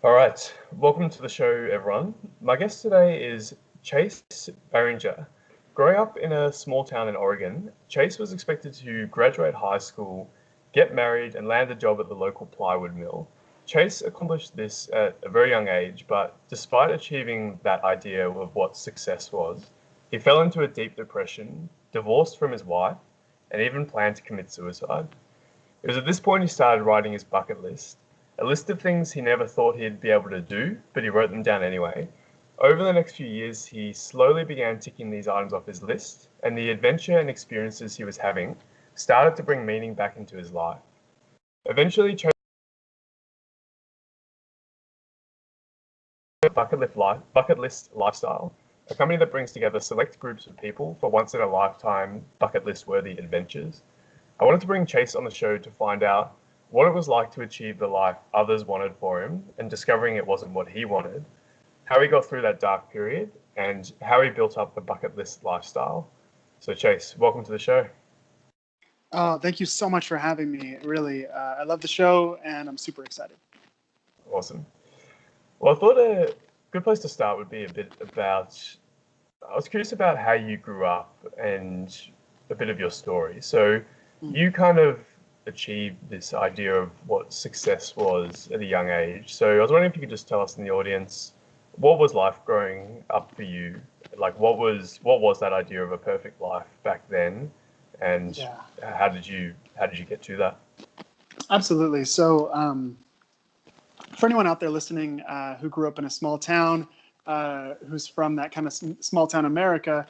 All right, welcome to the show, everyone. My guest today is Chase Boehringer. Growing up in a small town in Oregon, Chase was expected to graduate high school, get married, and land a job at the local plywood mill. Chase accomplished this at a very young age, but despite achieving that idea of what success was, he fell into a deep depression, divorced from his wife, and even planned to commit suicide. It was at this point he started writing his bucket list, a list of things he never thought he'd be able to do, but he wrote them down anyway. Over the next few years, he slowly began ticking these items off his list, and the adventure and experiences he was having started to bring meaning back into his life. Eventually, chose bucket list lifestyle, a company that brings together select groups of people for once in a lifetime bucket list worthy adventures. I wanted to bring Chase on the show to find out what it was like to achieve the life others wanted for him and discovering it wasn't what he wanted, how he got through that dark period, and how he built up the bucket list lifestyle. So Chase, welcome to the show. Thank you so much for having me. Really, I love the show and I'm super excited. Awesome. Well, I thought a good place to start would be I was curious about how you grew up and a bit of your story. So you kind of achieved this idea of what success was at a young age. So I was wondering if you could just tell us in the audience, what was life growing up for you? Like what was that idea of a perfect life back then? And how did you get to that? Absolutely. So for anyone out there listening who grew up in a small town, who's from that kind of small town America,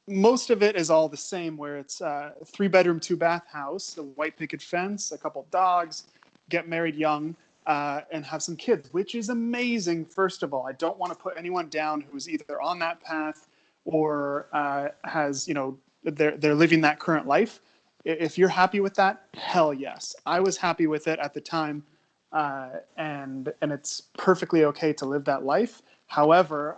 most of it is all the same, where it's a 3-bedroom, 2-bath house, a white picket fence, a couple dogs, get married young, and have some kids, which is amazing. First of all, I don't want to put anyone down who's either on that path or has, they're living that current life. If you're happy with that, hell yes. I was happy with it at the time, and it's perfectly okay to live that life. However,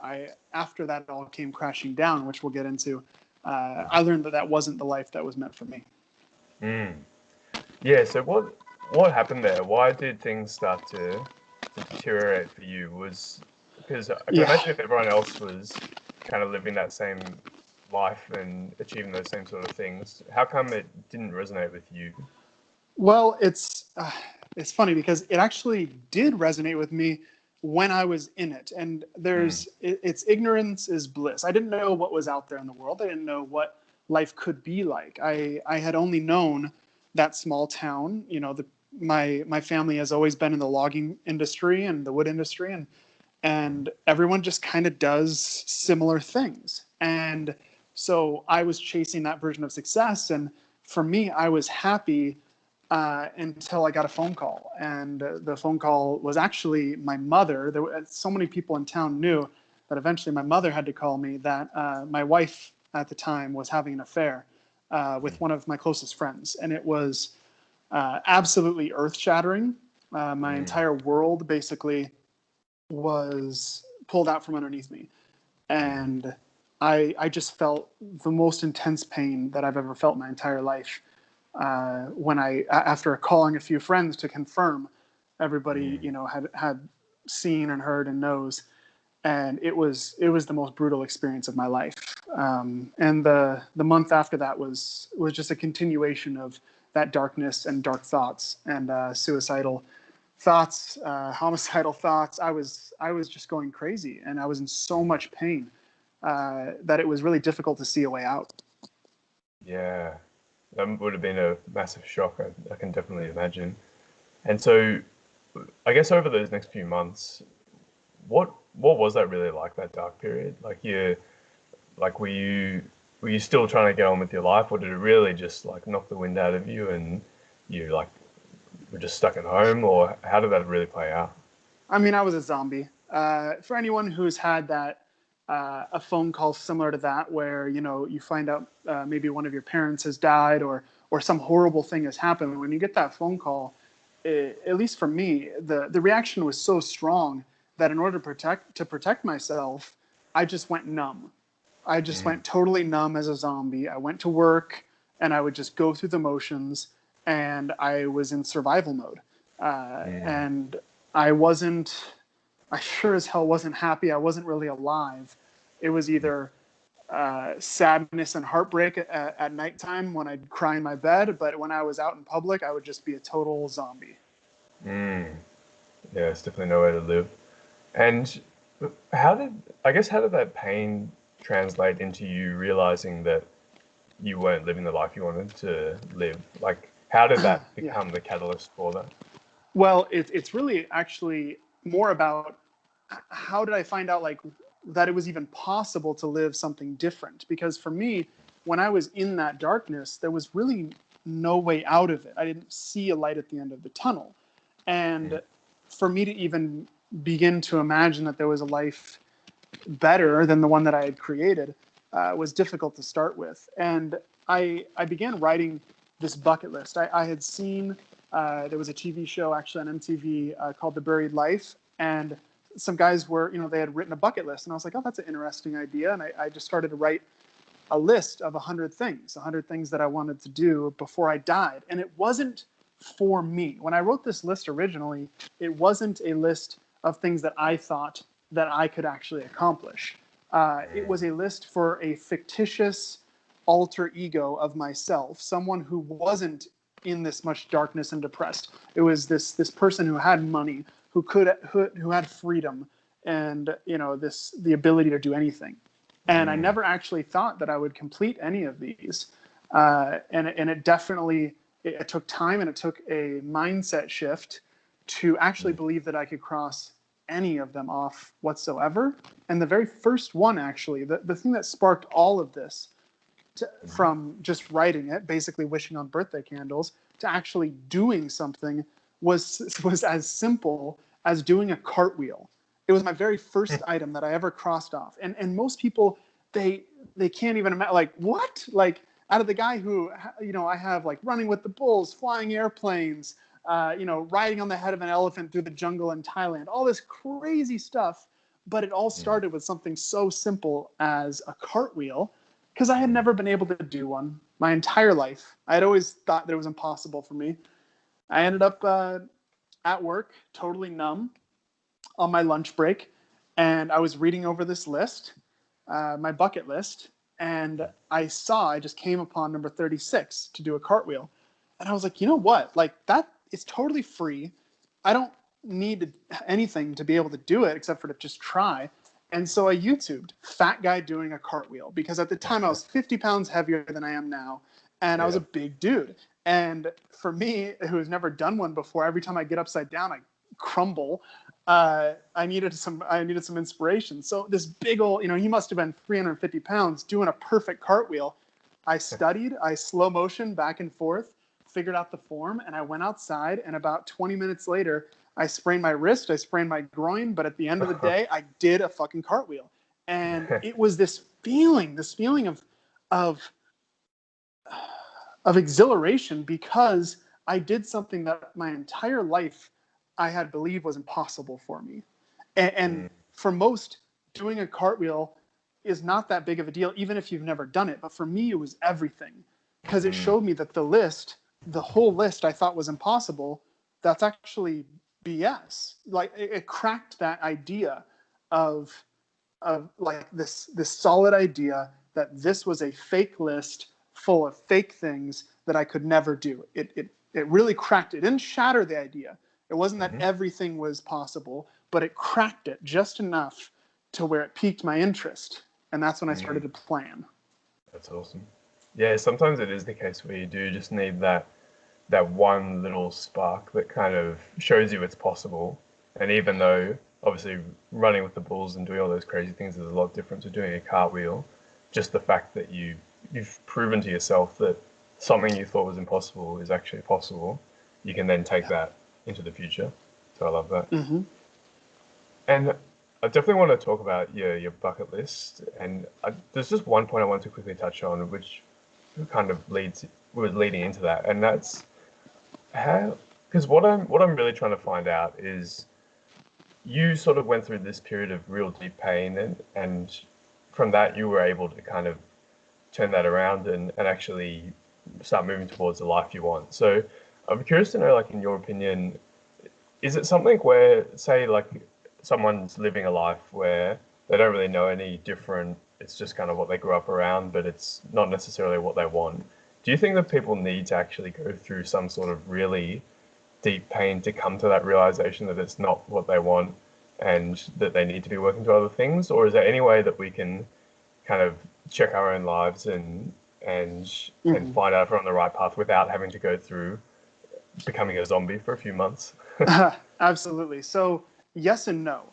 after that all came crashing down, which we'll get into, I learned that wasn't the life that was meant for me. Yeah, so what happened there? Why did things start to deteriorate for you? Because I can imagine if everyone else was kind of living that same life and achieving those same sort of things, how come it didn't resonate with you? Well, it's funny because it actually did resonate with me when I was in it. And it's ignorance is bliss. I didn't know what was out there in the world. I didn't know what life could be like. I had only known that small town. My family has always been in the logging industry and the wood industry, and everyone just kind of does similar things. And so I was chasing that version of success. And for me, I was happy until I got a phone call. And the phone call was actually my mother. So many people in town knew that eventually my mother had to call me that my wife at the time was having an affair with one of my closest friends. And it was absolutely earth-shattering. My entire world basically was pulled out from underneath me. And I just felt the most intense pain that I've ever felt in my entire life. When after calling a few friends to confirm, everybody had seen and heard and knows, and it was the most brutal experience of my life. And the month after that was just a continuation of that darkness and dark thoughts and suicidal thoughts, homicidal thoughts. I was just going crazy, and I was in so much pain that it was really difficult to see a way out. Yeah. That would have been a massive shock, I can definitely imagine. And so, I guess over those next few months, what was that really like, that dark period? Were you still trying to get on with your life, or did it really just like knock the wind out of you and you were just stuck at home, or how did that really play out? I mean, I was a zombie. For anyone who's had that a phone call similar to that, where you find out maybe one of your parents has died or some horrible thing has happened. When you get that phone call, at least for me, the reaction was so strong that in order to protect myself, I just went numb. I just went totally numb as a zombie. I went to work and I would just go through the motions, and I was in survival mode. And I wasn't I sure as hell wasn't happy. I wasn't really alive. It was either sadness and heartbreak at nighttime when I'd cry in my bed, but when I was out in public, I would just be a total zombie. Mm. Yeah, it's definitely no way to live. And how did, I guess, how did that pain translate into you realizing that you weren't living the life you wanted to live? Like, how did that Yeah. become the catalyst for that? Well, it's really actually more about how did I find out like that it was even possible to live something different? Because for me, when I was in that darkness, there was really no way out of it. I didn't see a light at the end of the tunnel. And for me to even begin to imagine that there was a life better than the one that I had created was difficult to start with. And I began writing this bucket list. I had seen there was a TV show actually on MTV called The Buried Life, and some guys were, they had written a bucket list, and I was like, oh, that's an interesting idea. And I just started to write a list of 100 things that I wanted to do before I died. And it wasn't for me. When I wrote this list originally, it wasn't a list of things that I thought that I could actually accomplish. It was a list for a fictitious alter ego of myself, someone who wasn't in this much darkness and depressed. It was this person who had money, who had freedom, and the ability to do anything. And I never actually thought that I would complete any of these. And it definitely it took time, and it took a mindset shift to actually believe that I could cross any of them off whatsoever. And the very first one, actually, the thing that sparked all of this, from just writing it, basically wishing on birthday candles, to actually doing something, was as simple as doing a cartwheel. It was my very first item that I ever crossed off. And most people, they can't even imagine, like, what? Like, out of the guy who, I have like running with the bulls, flying airplanes, riding on the head of an elephant through the jungle in Thailand, all this crazy stuff. But it all started with something so simple as a cartwheel, because I had never been able to do one my entire life. I had always thought that it was impossible for me. I ended up at work, totally numb, on my lunch break, and I was reading over this list, my bucket list, and I just came upon number 36 to do a cartwheel. And I was like, you know what? Like, that is totally free. I don't need anything to be able to do it except for to just try. And so I YouTubed fat guy doing a cartwheel, because at the time I was 50 pounds heavier than I am now, and I was a big dude. And for me, who's never done one before, every time I get upside down, I crumble. I needed some inspiration. So this big old, he must have been 350 pounds doing a perfect cartwheel. I studied, I slow motion back and forth, figured out the form, and I went outside. And about 20 minutes later, I sprained my wrist, I sprained my groin, but at the end of the day, I did a fucking cartwheel. And it was this feeling of exhilaration, because I did something that my entire life I had believed was impossible for me. And for most, doing a cartwheel is not that big of a deal, even if you've never done it. But for me, it was everything, because it showed me that the whole list I thought was impossible, that's actually BS. Like, it cracked that idea of like this solid idea that this was a fake list full of fake things that I could never do. It really cracked it. It didn't shatter the idea. It wasn't that everything was possible, but it cracked it just enough to where it piqued my interest. And that's when I started to plan. That's awesome. Yeah, sometimes it is the case where you do just need that one little spark that kind of shows you it's possible. And even though obviously running with the bulls and doing all those crazy things is a lot different to doing a cartwheel, just the fact that you've proven to yourself that something you thought was impossible is actually possible, you can then take that into the future. So I love that. And I definitely want to talk about your bucket list. And there's just one point I want to quickly touch on, which kind of was leading into that, and that's how. Because what I'm really trying to find out is, you sort of went through this period of real deep pain, and from that you were able to kind of turn that around and actually start moving towards the life you want. So I'm curious to know, like, in your opinion, is it something where, say, like, someone's living a life where they don't really know any different. It's just kind of what they grew up around, but it's not necessarily what they want. Do you think that people need to actually go through some sort of really deep pain to come to that realization that it's not what they want and that they need to be working to other things? Or is there any way that we can kind of check our own lives and find out if we're on the right path without having to go through becoming a zombie for a few months? Absolutely. So yes and no.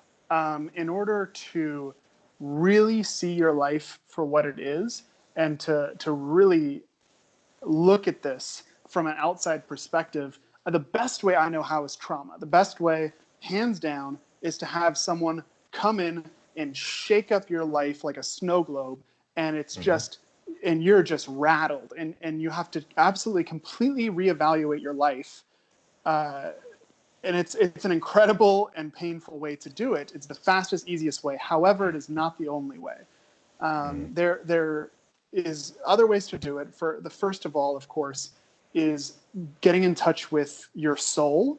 In order to really see your life for what it is and to really look at this from an outside perspective, the best way I know how is trauma. The best way, hands down, is to have someone come in and shake up your life like a snow globe, and it's just, and you're just rattled, and you have to absolutely completely reevaluate your life. And it's an incredible and painful way to do it. It's the fastest, easiest way. However, it is not the only way. There is other ways to do it. For the first of all, of course, is getting in touch with your soul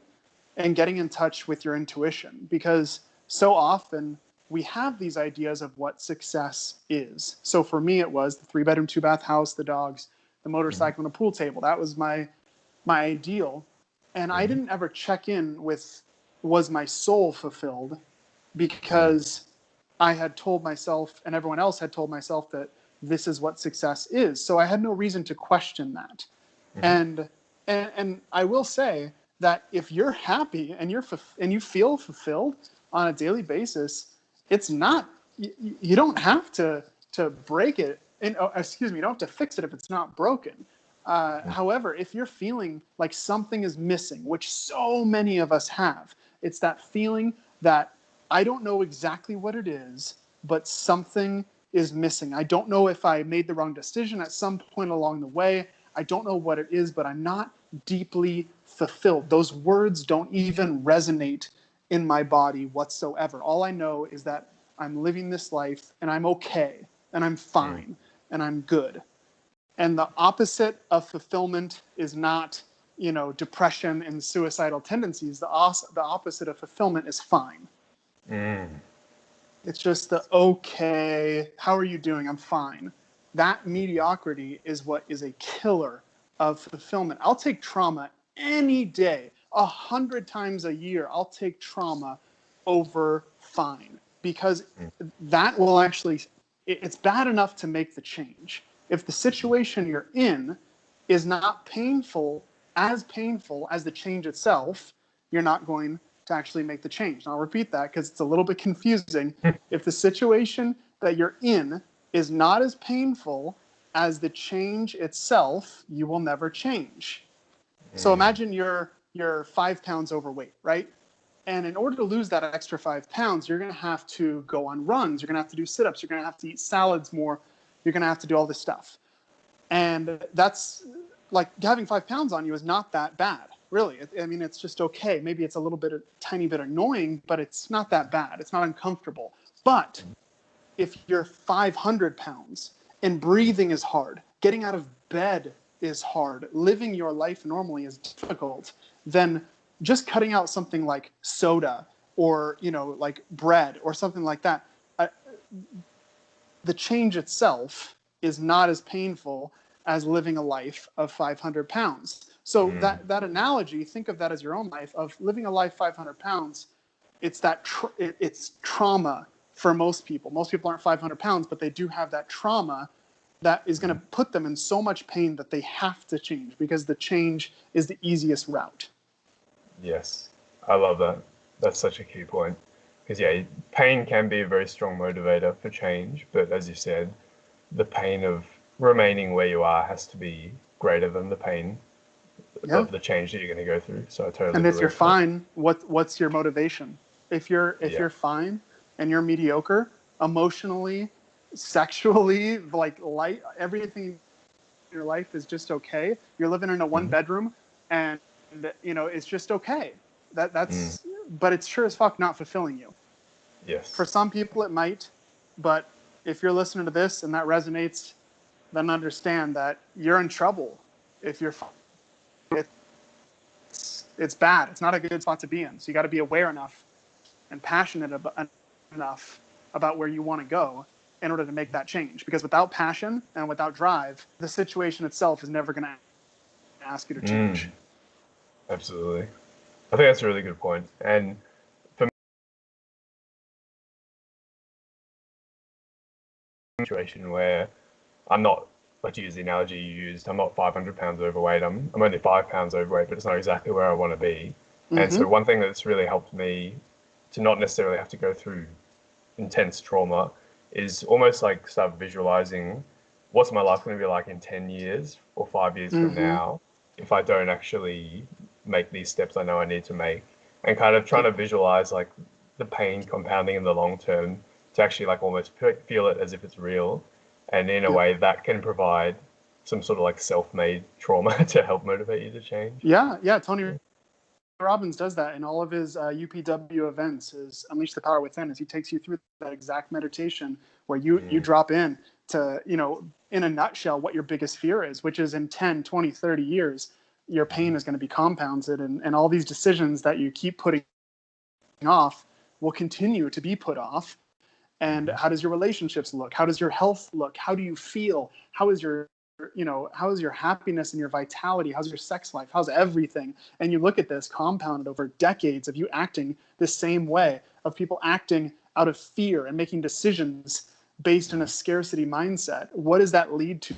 and getting in touch with your intuition, because so often we have these ideas of what success is. So for me, it was the 3-bedroom, 2-bath house, the dogs, the motorcycle, and a pool table. That was my ideal. And I didn't ever check in with, was my soul fulfilled? Because I had told myself, and everyone else had told myself, that this is what success is. So I had no reason to question that. And I will say that if you're happy and you feel fulfilled on a daily basis, it's not, you don't have to break it. And excuse me, you don't have to fix it if it's not broken. However, if you're feeling like something is missing, which so many of us have, it's that feeling that I don't know exactly what it is, but something is missing. I don't know if I made the wrong decision at some point along the way. I don't know what it is, but I'm not deeply fulfilled. Those words don't even resonate in my body whatsoever. All I know is that I'm living this life and I'm okay and I'm fine and I'm good. And the opposite of fulfillment is not, depression and suicidal tendencies. The opposite of fulfillment is fine. It's just the, okay, how are you doing? I'm fine. That mediocrity is what is a killer of fulfillment. I'll take trauma any day, 100 times a year. I'll take trauma over fine, because that will actually, it's bad enough to make the change. If the situation you're in is not painful as the change itself, you're not going to actually make the change. And I'll repeat that because it's a little bit confusing. If the situation that you're in is not as painful as the change itself, you will never change. So imagine you're 5 pounds overweight, right? And in order to lose that extra 5 pounds, you're going to have to go on runs. You're going to have to do sit-ups. You're going to have to eat salads more. You're going to have to do all this stuff. And that's like, having 5 pounds on you is not that bad, really. I mean, it's just okay. Maybe it's a tiny bit annoying, but it's not that bad. It's not uncomfortable. But if you're 500 pounds and breathing is hard, getting out of bed is hard, living your life normally is difficult, then just cutting out something like soda or, like bread or something like that, the change itself is not as painful as living a life of 500 pounds. So that analogy, think of that as your own life of living a life 500 pounds. It's it's trauma for most people. Most people aren't 500 pounds, but they do have that trauma that is going to put them in so much pain that they have to change, because the change is the easiest route. Yes, I love that. That's such a key point. Because, pain can be a very strong motivator for change. But as you said, the pain of remaining where you are has to be greater than the pain of the change that you're going to go through. So I totally And believe if you're that. fine, what's your motivation? If you're fine and you're mediocre emotionally, sexually, like light, everything in your life is just okay. You're living in a 1-bedroom and it's just okay. But it's sure as fuck not fulfilling you. Yes. For some people it might, but if you're listening to this and that resonates, then understand that you're in trouble. If you're it's bad. It's not a good spot to be in. So you got to be aware enough and passionate enough about where you want to go in order to make that change. Because without passion and without drive, the situation itself is never going to ask you to change. Absolutely. I think that's a really good point. And for me, situation where I'm not, like to use the analogy you used, I'm not 500 pounds overweight. I'm only 5 pounds overweight, but it's not exactly where I want to be. And so one thing that's really helped me to not necessarily have to go through intense trauma is almost like start visualizing what's my life going to be like in 10 years or 5 years from now if I don't actually make these steps I know I need to make, and kind of trying to visualize like the pain compounding in the long term to actually like almost feel it as if it's real. And in a way that can provide some sort of like self-made trauma to help motivate you to change. Yeah. Tony Robbins does that in all of his UPW events. His Unleash the Power Within, as he takes you through that exact meditation where you drop in to, in a nutshell, what your biggest fear is, which is in 10, 20, 30 years, your pain is going to be compounded, and all these decisions that you keep putting off will continue to be put off. And how does your relationships look? How does your health look? How do you feel? How is your happiness and your vitality? How's your sex life? How's everything? And you look at this compounded over decades of you acting the same way, of people acting out of fear and making decisions based in a scarcity mindset. What does that lead to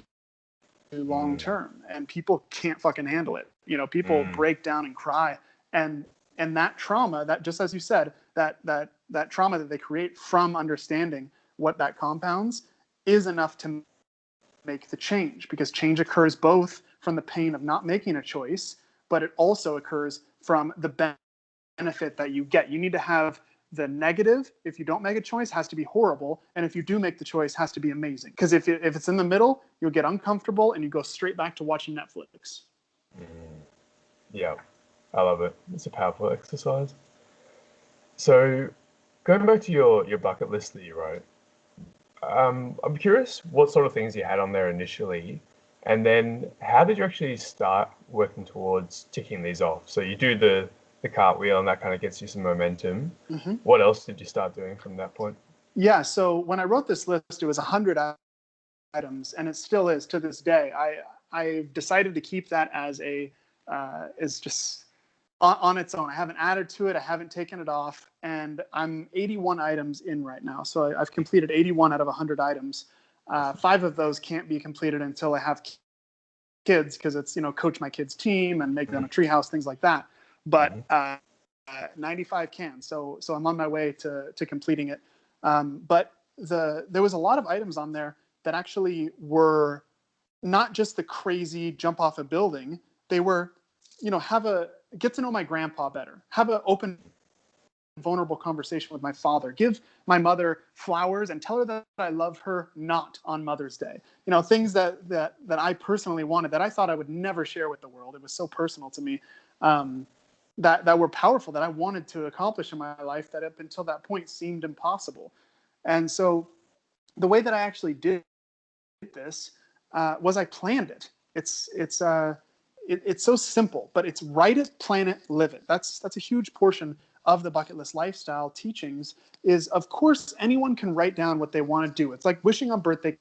long term? And people can't fucking handle it. People break down and cry. And that trauma, that, just as you said, that trauma that they create from understanding what that compounds is enough to make the change, because change occurs both from the pain of not making a choice, but it also occurs from the benefit that you get. You need to have the negative. If you don't make a choice, has to be horrible, and if you do make the choice, has to be amazing. Because if it's in the middle, you'll get uncomfortable and you go straight back to watching Netflix. Yeah, I love it. It's a powerful exercise. So going back to your bucket list that you wrote, I'm curious what sort of things you had on there initially, and then how did you actually start working towards ticking these off? So you do the cartwheel, and that kind of gets you some momentum. What else did you start doing from that point? Yeah, so when I wrote this list, it was 100 items, and it still is to this day. I decided to keep that as just on its own. I haven't added to it. I haven't taken it off, and I'm 81 items in right now. So I've completed 81 out of 100 items. 5 of those can't be completed until I have kids, because it's, coach my kids' team and make them a treehouse, things like that. But 95 can. So I'm on my way to completing it. But there was a lot of items on there that actually were not just the crazy jump off a building. They were, get to know my grandpa better, have an open, vulnerable conversation with my father, give my mother flowers and tell her that I love her not on Mother's Day. Things that I personally wanted, that I thought I would never share with the world. It was so personal to me, that were powerful, that I wanted to accomplish in my life, that up until that point seemed impossible. And so the way that I actually did this was I planned it. It's so simple, but it's write it, plan it, live it. That's a huge portion of the bucket list lifestyle teachings. Is, of course, anyone can write down what they want to do. It's like wishing on birthday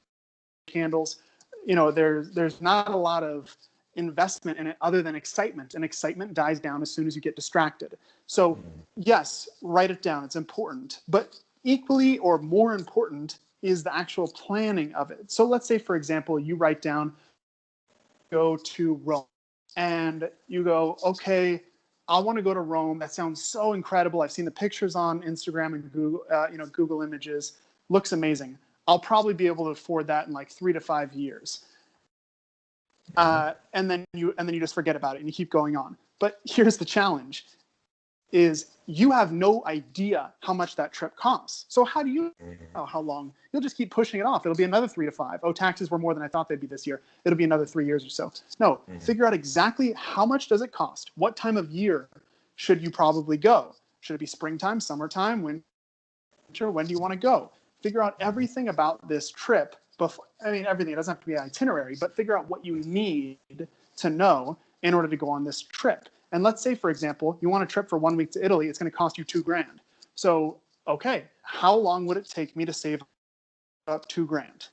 candles. There's not a lot of investment in it other than excitement, and excitement dies down as soon as you get distracted. So yes, write it down. It's important, but equally or more important is the actual planning of it. So let's say, for example, you write down, go to Rome, and you go, okay, I want to go to Rome. That sounds so incredible. I've seen the pictures on Instagram and Google, Google Images. Looks amazing. I'll probably be able to afford that in like 3 to 5 years. And then you just forget about it and you keep going on. But here's the challenge: is you have no idea how much that trip costs. So how do you know how long? You'll just keep pushing it off. It'll be another 3 to 5. Oh, taxes were more than I thought they'd be this year. It'll be another 3 years or so. No, figure out exactly how much does it cost. What time of year should you probably go? Should it be springtime, summertime, winter? When do you want to go? Figure out everything about this trip before. I mean, everything. It doesn't have to be an itinerary, but figure out what you need to know in order to go on this trip. And let's say, for example, you want a trip for 1 week to Italy. It's going to cost you $2,000. So, okay, how long would it take me to save up $2,000?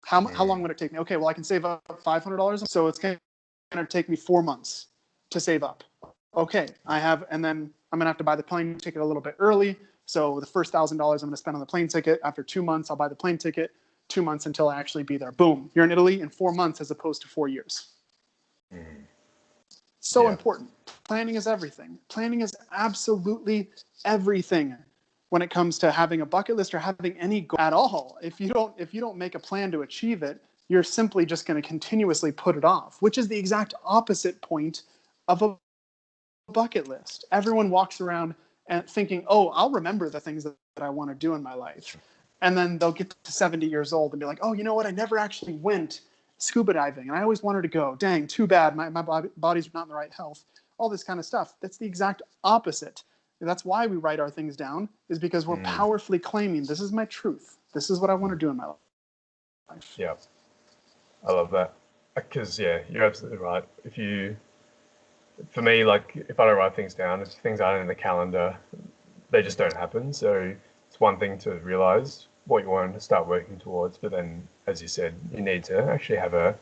How long would it take me? Okay, well, I can save up $500, so it's going to take me 4 months to save up. Okay, and then I'm going to have to buy the plane ticket a little bit early. So the first $1,000 I'm going to spend on the plane ticket. After 2 months, I'll buy the plane ticket. 2 months until I actually be there. Boom, you're in Italy in 4 months as opposed to 4 years. So important. Planning is everything. Planning is absolutely everything when it comes to having a bucket list or having any goal at all. If you don't make a plan to achieve it, you're simply just going to continuously put it off, which is the exact opposite point of a bucket list. Everyone walks around and thinking, "Oh, I'll remember the things that I want to do in my life." And then they'll get to 70 years old and be like, "Oh, you know what? I never actually went scuba diving, and I always wanted to go. Dang, too bad. My body's not in the right health." All this kind of stuff. That's the exact opposite. And that's why we write our things down, is because we're powerfully claiming, this is my truth. This is what I want to do in my life. Yeah, I love that. Because, you're absolutely right. For me, like, if I don't write things down, if things aren't in the calendar, they just don't happen. So it's one thing to realize what you want to start working towards, but then, as you said, you need to actually have a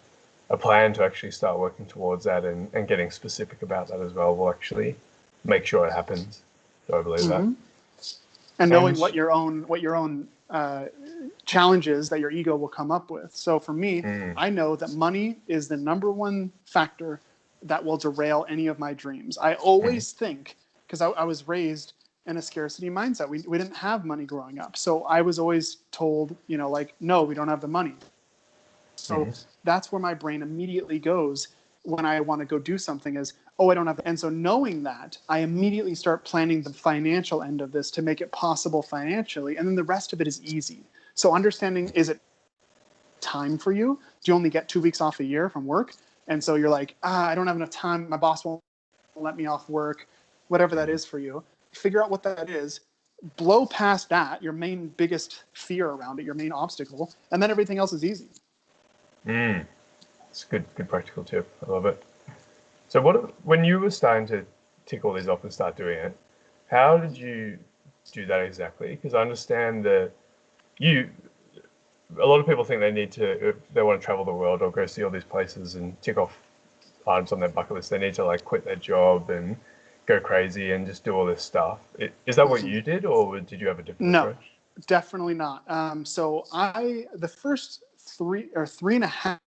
plan to actually start working towards that, and getting specific about that as well will actually make sure it happens. So I believe that. And knowing what your own challenges that your ego will come up with. So for me, I know that money is the number one factor that will derail any of my dreams. I always think, because I was raised in a scarcity mindset. We didn't have money growing up. So I was always told, like, no, we don't have the money. So that's where my brain immediately goes when I want to go do something is, oh, I don't have. And so knowing that, I immediately start planning the financial end of this to make it possible financially. And then the rest of it is easy. So understanding, is it time for you? Do you only get 2 weeks off a year from work? And so you're like, I don't have enough time. My boss won't let me off work, whatever that is for you. Figure out what that is. Blow past that, your main biggest fear around it, your main obstacle, and then everything else is easy. It's a good practical tip. I love it. So when you were starting to tick all these off and start doing it, how did you do that exactly? Because I understand that a lot of people think they need to, if they want to travel the world or go see all these places and tick off items on their bucket list, they need to like quit their job and go crazy and just do all this stuff. Is that what you did, or did you have a different approach? No, definitely not. So the first 3.5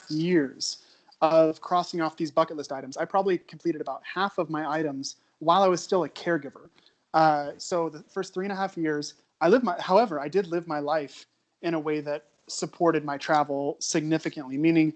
years of crossing off these bucket list items, I probably completed about half of my items while I was still a caregiver. So the first 3.5 years, however, I did live my life in a way that supported my travel significantly, meaning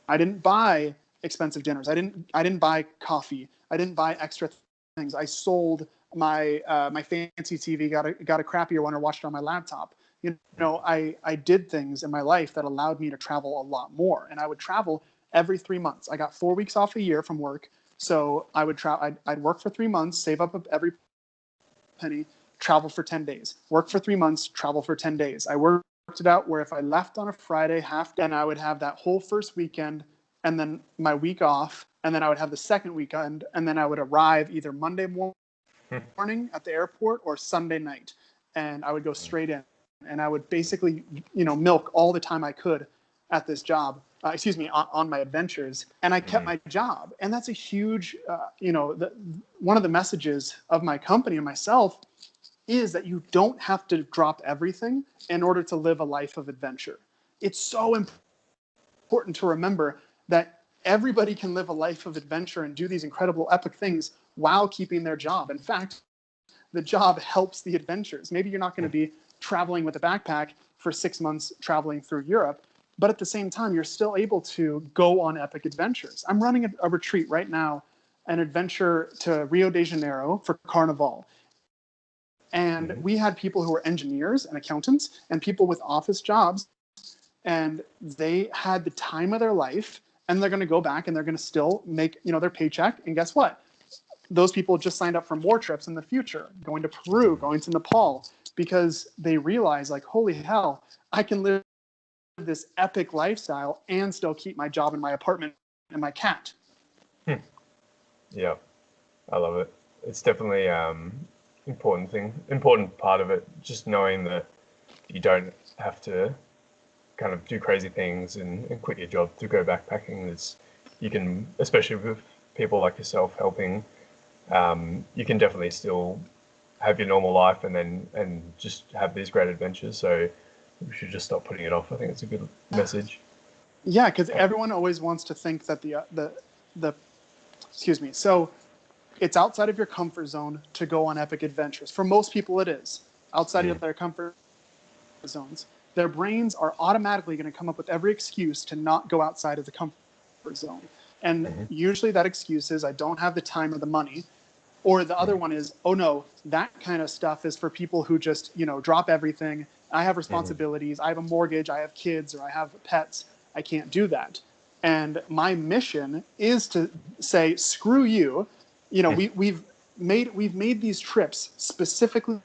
I didn't buy expensive dinners. I didn't buy coffee. I didn't buy extra things. I sold my fancy TV, got a crappier one, or watched it on my laptop. I did things in my life that allowed me to travel a lot more, and I would travel every 3 months. I got 4 weeks off a year from work, so I would I'd work for 3 months, save up every penny, travel for 10 days. Work for 3 months, travel for 10 days. I worked it out where if I left on a Friday, half day, and I would have that whole first weekend, and then my week off, and then I would have the second weekend, and then I would arrive either Monday morning at the airport or Sunday night, and I would go straight in, and I would basically, milk all the time I could at this job, on my adventures, and I kept my job. And that's a huge, one of the messages of my company and myself is that you don't have to drop everything in order to live a life of adventure. It's so important to remember that everybody can live a life of adventure and do these incredible epic things while keeping their job. In fact, the job helps the adventures. Maybe you're not going to be traveling with a backpack for 6 months traveling through Europe, but at the same time, you're still able to go on epic adventures. I'm running a retreat right now, an adventure to Rio de Janeiro for Carnival. And we had people who were engineers and accountants and people with office jobs, and they had the time of their life, and they're going to go back and they're going to still make, their paycheck. And guess what? Those people just signed up for more trips in the future, going to Peru, going to Nepal, because they realize, like, holy hell, I can live this epic lifestyle and still keep my job and my apartment and my cat. Yeah, I love it. it's definitely important part of it. Just knowing that you don't have to kind of do crazy things and quit your job to go backpacking. Is you can, especially with people like yourself helping, you can definitely still have your normal life and just have these great adventures. So we should just stop putting it off. I think it's a good message. Yeah, because everyone always wants to think that the excuse me. So it's outside of your comfort zone to go on epic adventures. For most people, it is outside of their comfort zones. Their brains are automatically going to come up with every excuse to not go outside of the comfort zone. And usually that excuse is, I don't have the time or the money. Or the other one is, oh no, that kind of stuff is for people who just, drop everything. I have responsibilities. I have a mortgage. I have kids, or I have pets. I can't do that. And my mission is to say, screw you. We've made these trips specifically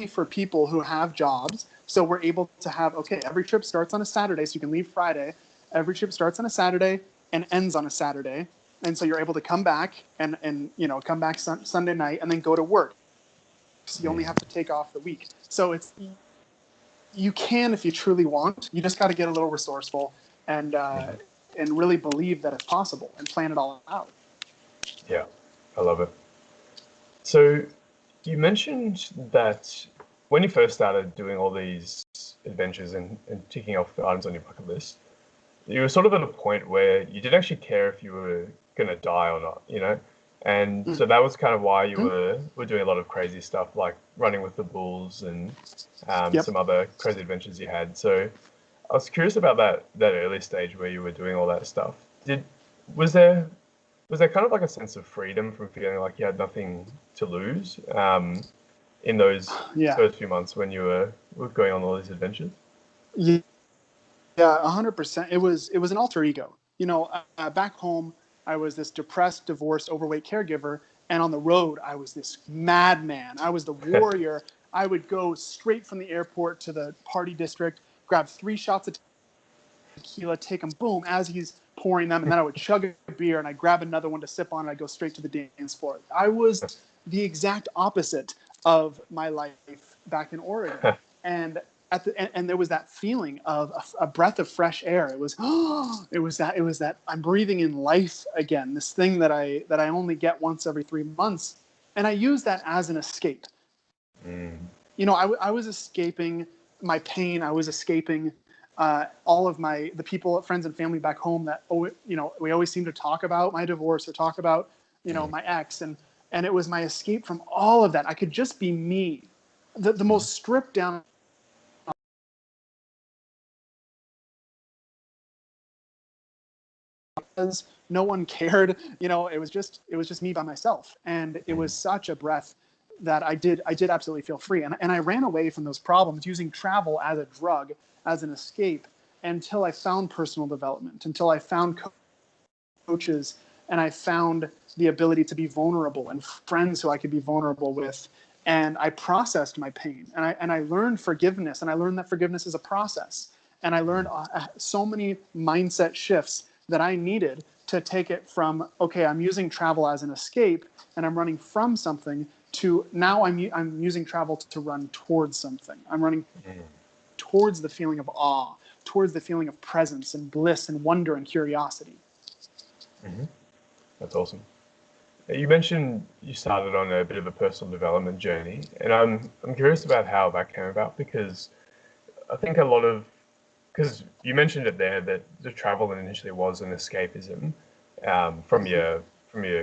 for people who have jobs. So we're able to have, okay, every trip starts on a Saturday, so you can leave Friday. Every trip starts on a Saturday and ends on a Saturday. And so you're able to come back and come back Sunday night and then go to work. So you only have to take off the week. So you can, if you truly want. You just got to get a little resourceful and really believe that it's possible and plan it all out. Yeah, I love it. So you mentioned that when you first started doing all these adventures and ticking off the items on your bucket list, you were sort of at a point where you didn't actually care if you were going to die or not, And so that was kind of why you were doing a lot of crazy stuff, like running with the bulls and some other crazy adventures you had. So I was curious about that early stage where you were doing all that stuff. Was there kind of like a sense of freedom from feeling like you had nothing to lose in those first few months when you were going on all these adventures? Yeah, 100%. It was an alter ego. Back home, I was this depressed, divorced, overweight caregiver, and on the road, I was this madman. I was the warrior. I would go straight from the airport to the party district, grab 3 shots of tequila, take them, boom, as he's pouring them, and then I would chug a beer, and I'd grab another one to sip on, and I'd go straight to the dance floor. I was the exact opposite of my life back in Oregon. And there was that feeling of a breath of fresh air. It was that I'm breathing in life again. This thing that I only get once every 3 months, and I use that as an escape. I was escaping my pain. I was escaping all of the people, friends, and family back home that we always seem to talk about my divorce or talk about my ex, and it was my escape from all of that. I could just be me, the most stripped down. Because no one cared, it was just me by myself, and it was such a breath that I did absolutely feel free, and I ran away from those problems using travel as a drug, as an escape, until I found personal development, until I found coaches, and I found the ability to be vulnerable and friends who I could be vulnerable with, and I processed my pain, and I learned forgiveness, and I learned that forgiveness is a process, and I learned so many mindset shifts that I needed to take it from, okay, I'm using travel as an escape and I'm running from something, to now I'm using travel to run towards something. I'm running towards the feeling of awe, towards the feeling of presence and bliss and wonder and curiosity. That's awesome. You mentioned you started on a bit of a personal development journey, and I'm curious about how that came about, because I think because you mentioned it there that the travel initially was an escapism from your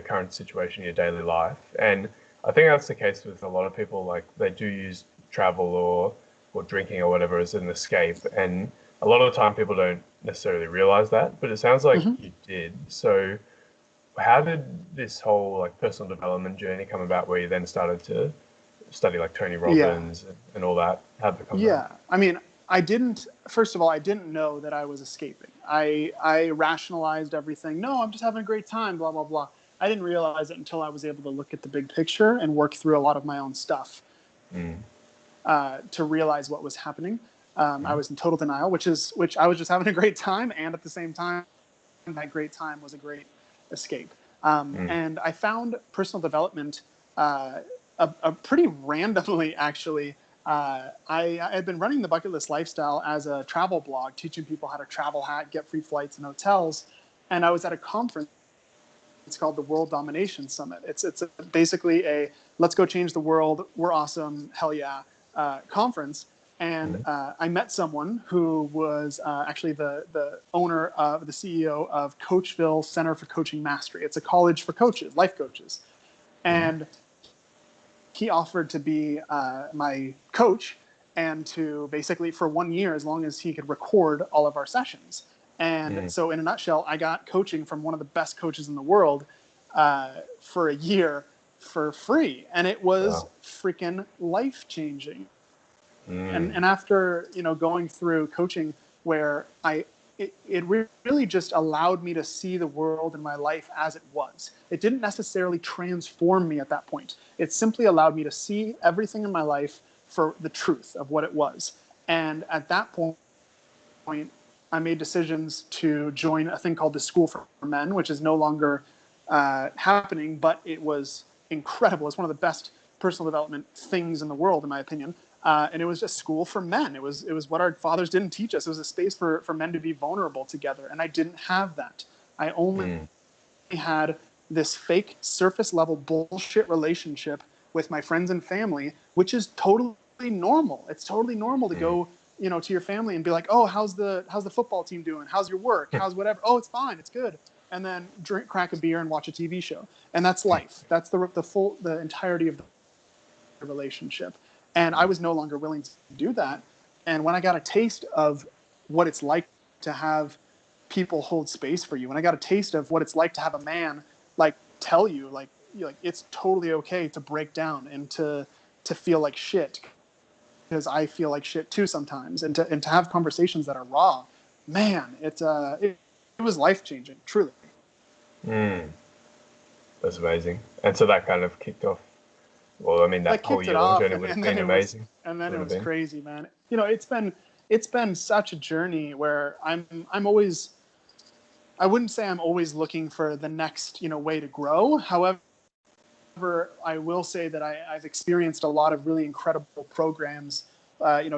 current situation, your daily life, and I think that's the case with a lot of people. Like, they do use travel or drinking or whatever as an escape, and a lot of the time people don't necessarily realize that, but it sounds like you did. So how did this whole like personal development journey come about, where you then started to study like Tony Robbins and all that? How did it come about? I mean, first of all, I didn't know that I was escaping. I rationalized everything. No, I'm just having a great time, blah, blah, blah. I didn't realize it until I was able to look at the big picture and work through a lot of my own stuff to realize what was happening. I was in total denial, which I was just having a great time, and at the same time, that great time was a great escape. And I found personal development pretty randomly, actually. I had been running the Bucket List Lifestyle as a travel blog, teaching people how to travel hack, get free flights and hotels. And I was at a conference. It's called the World Domination Summit. It's basically a let's go change the world. We're awesome. Hell yeah. Conference. And I met someone who was actually the owner of the CEO of Coachville Center for Coaching Mastery. It's a college for coaches, life coaches. And he offered to be my coach and to basically for 1 year, as long as he could record all of our sessions. And so in a nutshell, I got coaching from one of the best coaches in the world for a year for free. And it was freaking life-changing. And after, going through coaching where it really just allowed me to see the world and my life as it was. It didn't necessarily transform me at that point. It simply allowed me to see everything in my life for the truth of what it was. And at that point, I made decisions to join a thing called the School for Men, which is no longer happening, but it was incredible. It's one of the best personal development things in the world, in my opinion. And it was a school for men. It was what our fathers didn't teach us. It was a space for men to be vulnerable together. And I didn't have that. I only had this fake surface level bullshit relationship with my friends and family, which is totally normal. It's totally normal to go, to your family and be like, oh, how's the football team doing? How's your work? How's whatever? Oh, it's fine. It's good. And then crack a beer and watch a TV show. And that's life. That's the entirety of the relationship. And I was no longer willing to do that. And when I got a taste of what it's like to have people hold space for you, when I got a taste of what it's like to have a man tell you it's totally okay to break down and to feel like shit, because I feel like shit too sometimes, and to have conversations that are raw, man, it was life changing, truly. That's amazing. And so that kind of kicked off. Well, I mean, that whole year-long journey would have been amazing. And then it was crazy, man. It's been such a journey where I'm always, I wouldn't say I'm always looking for the next, way to grow. However, I will say that I've experienced a lot of really incredible programs,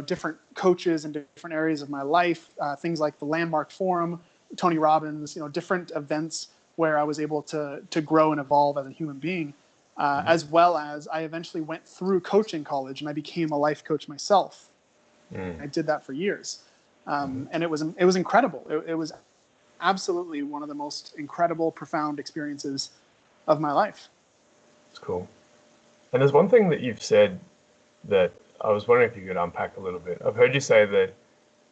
different coaches in different areas of my life, things like the Landmark Forum, Tony Robbins, different events where I was able to grow and evolve as a human being. As well as I eventually went through coaching college and I became a life coach myself. I did that for years. And it was incredible. It was absolutely one of the most incredible, profound experiences of my life. It's cool. And there's one thing that you've said that I was wondering if you could unpack a little bit. I've heard you say that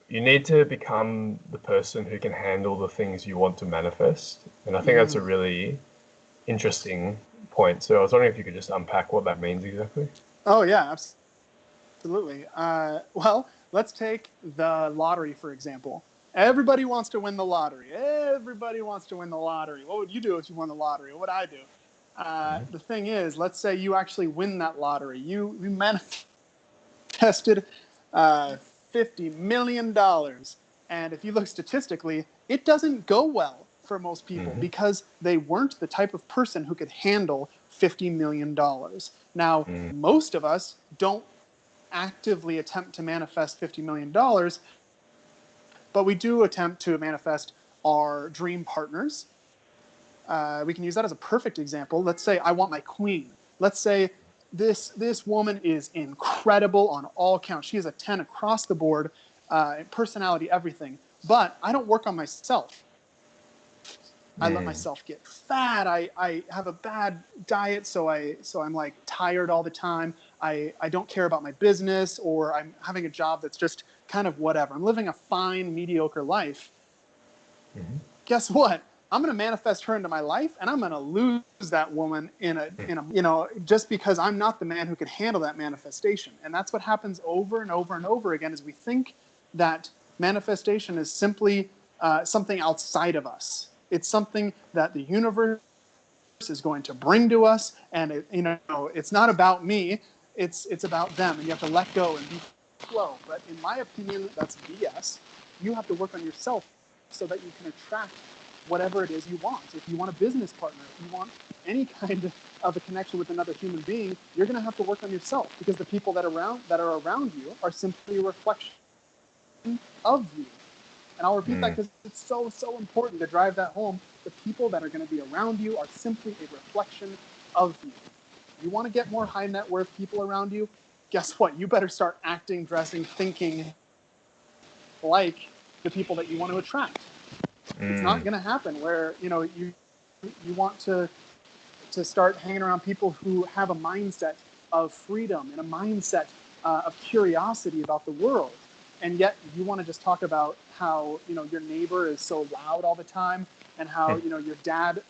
you need to become the person who can handle the things you want to manifest. And I think that's a really interesting point. So I was wondering if you could just unpack what that means exactly. Oh, yeah, absolutely. Well, let's take the lottery, for example. Everybody wants to win the lottery. Everybody wants to win the lottery. What would you do if you won the lottery? What would I do? The thing is, let's say you actually win that lottery. You manifested $50 million. And if you look statistically, it doesn't go well for most people because they weren't the type of person who could handle $50 million. Now, most of us don't actively attempt to manifest $50 million, but we do attempt to manifest our dream partners. We can use that as a perfect example. Let's say I want my queen. Let's say this woman is incredible on all counts. She is a 10 across the board, personality, everything. But I don't work on myself. I let myself get fat. I have a bad diet, so I'm like tired all the time. I don't care about my business, or I'm having a job that's just kind of whatever. I'm living a fine, mediocre life. Guess what? I'm going to manifest her into my life, and I'm going to lose that woman in a just because I'm not the man who can handle that manifestation. And that's what happens over and over and over again, is we think that manifestation is simply something outside of us. It's something that the universe is going to bring to us, and it's not about me. It's about them, and you have to let go and be flow. But in my opinion, that's BS. You have to work on yourself so that you can attract whatever it is you want. If you want a business partner, if you want any kind of a connection with another human being, you're going to have to work on yourself, because the people that are around you are simply a reflection of you. And I'll repeat that because it's so important to drive that home. The people that are going to be around you are simply a reflection of you. You want to get more high net worth people around you? Guess what? You better start acting, dressing, thinking like the people that you want to attract. It's not going to happen where, you want to start hanging around people who have a mindset of freedom and a mindset of curiosity about the world. And yet you want to just talk about how, your neighbor is so loud all the time, and how, your dad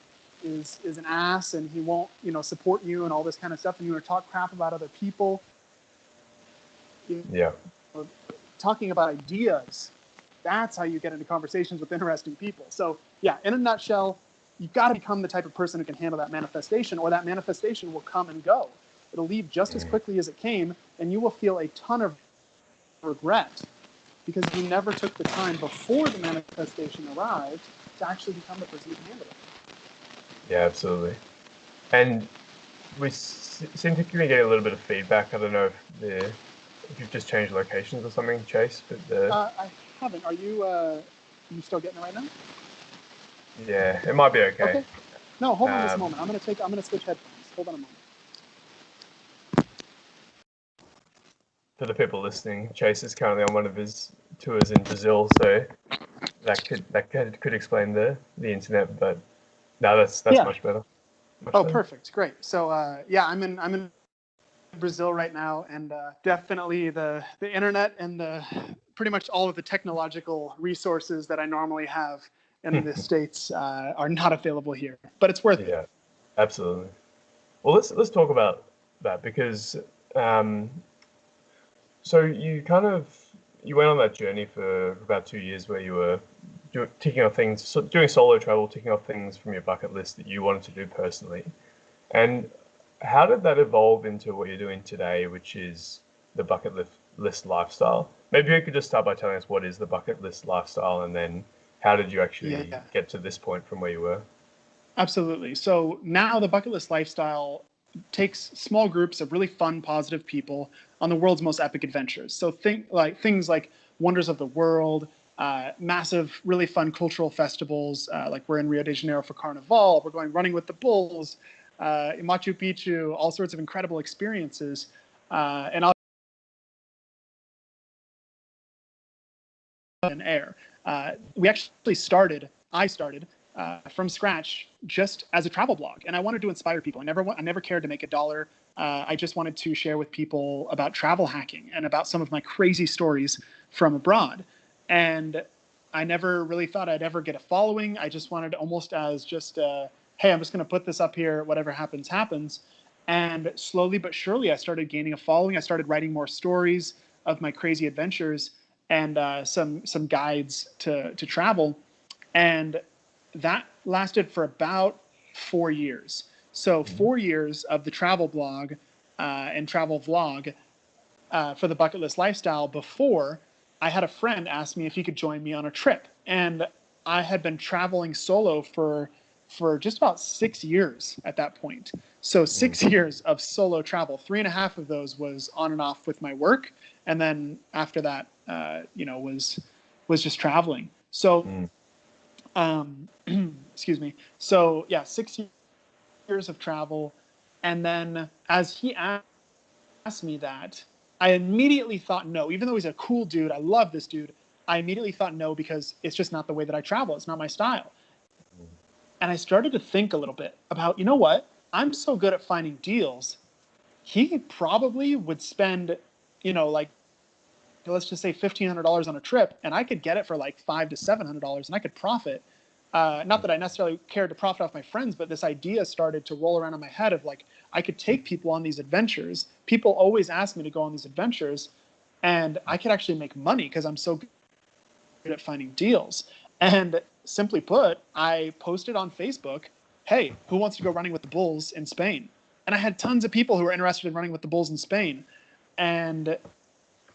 is an ass and he won't, support you and all this kind of stuff. And you want to talk crap about other people. Yeah. Talking about ideas, that's how you get into conversations with interesting people. So yeah, in a nutshell, you've got to become the type of person who can handle that manifestation, or that manifestation will come and go. It'll leave just as quickly as it came, and you will feel a ton of regret because you never took the time before the manifestation arrived to actually become the person who can handle it. Yeah, absolutely. And we seem to be getting a little bit of feedback. I don't know if you've just changed locations or something, Chase, but I haven't. Are you still getting it right now? Yeah, it might be okay. Okay. No, hold on just a moment. I'm gonna switch headphones. Hold on a moment. For the people listening, Chase is currently on one of his tours in Brazil, so that could explain the internet, but no, that's much better. Much better. Perfect, great. So I'm in Brazil right now, and definitely the internet and pretty much all of the technological resources that I normally have in the States are not available here, but it's worth it. Yeah, absolutely. Well, let's talk about that, because so you went on that journey for about 2 years where you were ticking off things, doing solo travel, ticking off things from your bucket list that you wanted to do personally. And how did that evolve into what you're doing today, which is the bucket list lifestyle? Maybe you could just start by telling us what is the bucket list lifestyle, and then how did you actually get to this point from where you were? Absolutely. So now the bucket list lifestyle takes small groups of really fun, positive people on the world's most epic adventures. So things like Wonders of the World, massive, really fun cultural festivals. Like we're in Rio de Janeiro for Carnival. We're going running with the bulls, in Machu Picchu, all sorts of incredible experiences. And I'll in air. I started from scratch just as a travel blog, and I wanted to inspire people. I never cared to make a dollar. I just wanted to share with people about travel hacking and about some of my crazy stories from abroad. And I never really thought I'd ever get a following. I just wanted almost as just, hey, I'm just going to put this up here. Whatever happens, happens. And slowly but surely, I started gaining a following. I started writing more stories of my crazy adventures and some guides to travel. And that lasted for about 4 years. So 4 years of the travel blog and travel vlog for the bucket list lifestyle before I had a friend ask me if he could join me on a trip. And I had been traveling solo for just about 6 years at that point. So 6 years of solo travel. 3.5 of those was on and off with my work. And then after that, was just traveling. So, excuse me. So yeah, 6 years of travel. And then as he asked me that, I immediately thought no. Even though he's a cool dude, I love this dude, I immediately thought no, because it's just not the way that I travel. It's not my style. And I started to think a little bit about, you know what? I'm so good at finding deals. He probably would spend, like, let's just say $1,500 on a trip, and I could get it for like $500 to $700, and I could profit. Not that I necessarily cared to profit off my friends, but this idea started to roll around in my head of like, I could take people on these adventures. People always ask me to go on these adventures, and I could actually make money because I'm so good at finding deals. And simply put, I posted on Facebook, hey, who wants to go running with the bulls in Spain? And I had tons of people who were interested in running with the bulls in Spain. And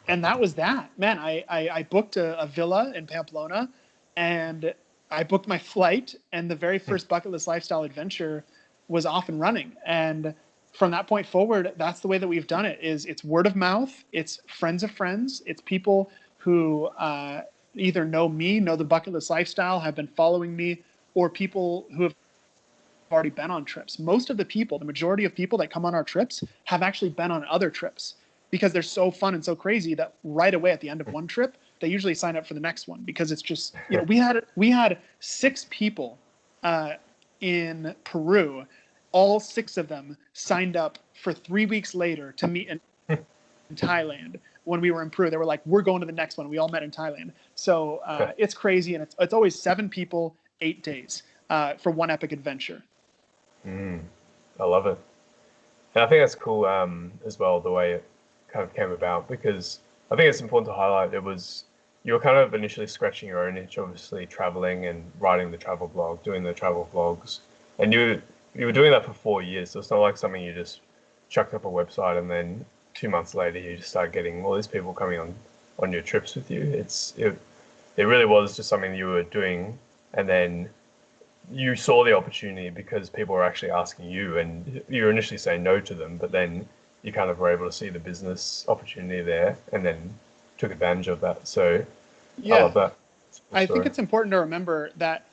that was that. Man, I booked a villa in Pamplona, and I booked my flight, and the very first bucket list lifestyle adventure was off and running. And from that point forward, that's the way that we've done it. Is it's word of mouth, it's friends of friends, it's people who either know me, know the bucket list lifestyle, have been following me, or people who have already been on trips. Most of the people, the majority of people that come on our trips have actually been on other trips because they're so fun and so crazy that right away at the end of one trip, they usually sign up for the next one because it's just, we had 6 people in Peru. All 6 of them signed up for 3 weeks later to meet in Thailand. When we were in Peru, they were like, we're going to the next one. We all met in Thailand. So it's crazy. And it's always 7 people, 8 days for one epic adventure. I love it. And I think that's cool as well, the way it kind of came about, because I think it's important to highlight you were kind of initially scratching your own itch, obviously traveling and writing the travel blog, doing the travel vlogs. And you were doing that for 4 years. So it's not like something you just chucked up a website and then 2 months later you just start getting all these people coming on your trips with you. It really was just something you were doing, and then you saw the opportunity because people were actually asking you, and you were initially saying no to them, but then you kind of were able to see the business opportunity there and then took advantage of that. So yeah, I love that. I think it's important to remember that,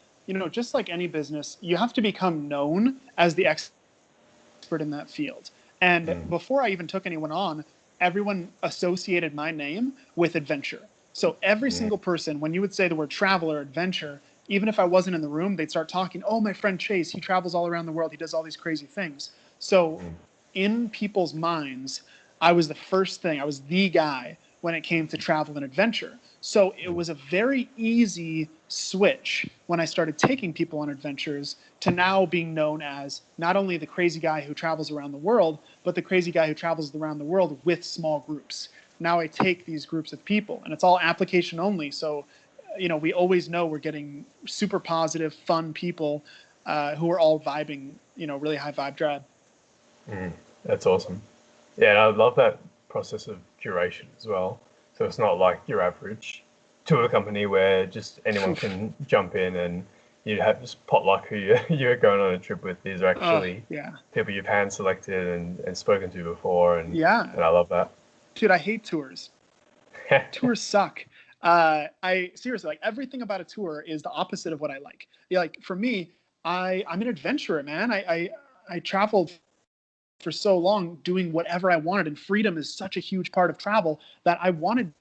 just like any business, you have to become known as the expert in that field. And before I even took anyone on, everyone associated my name with adventure. So every single person, when you would say the word travel or adventure, even if I wasn't in the room, they'd start talking, oh, my friend Chase, he travels all around the world. He does all these crazy things. So in people's minds, I was the guy when it came to travel and adventure. So it was a very easy switch when I started taking people on adventures to now being known as not only the crazy guy who travels around the world, but the crazy guy who travels around the world with small groups. Now I take these groups of people, and it's all application only. So, we always know we're getting super positive, fun people who are all vibing, really high vibe drive. That's awesome. Yeah, and I love that process of curation as well. So it's not like your average tour company where just anyone can jump in and you have just potluck who you're going on a trip with. These are actually people you've hand selected and spoken to before, and I love that. Dude, I hate tours. Tours suck. I seriously, like, everything about a tour is the opposite of what I like. Like, for me, I'm an adventurer, man. I traveled for so long doing whatever I wanted, and freedom is such a huge part of travel that I wanted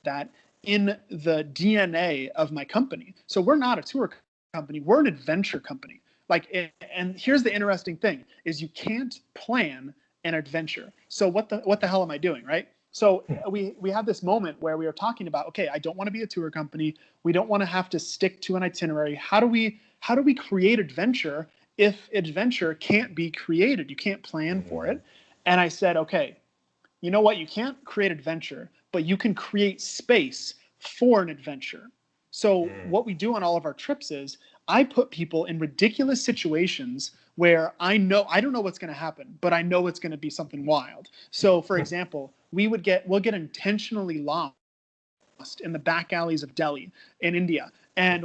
that in the DNA of my company. So we're not a tour company, we're an adventure company. Like, and here's the interesting thing is you can't plan an adventure. So what the hell am I doing, right? So we had this moment where we were talking about, okay, I don't want to be a tour company. We don't want to have to stick to an itinerary. How do we create adventure if adventure can't be created? You can't plan for it. And I said, okay, you know what? You can't create adventure, but you can create space for an adventure. So what we do on all of our trips is I put people in ridiculous situations where I don't know what's going to happen, but I know it's going to be something wild. So for example, we'll get intentionally lost in the back alleys of Delhi in India. And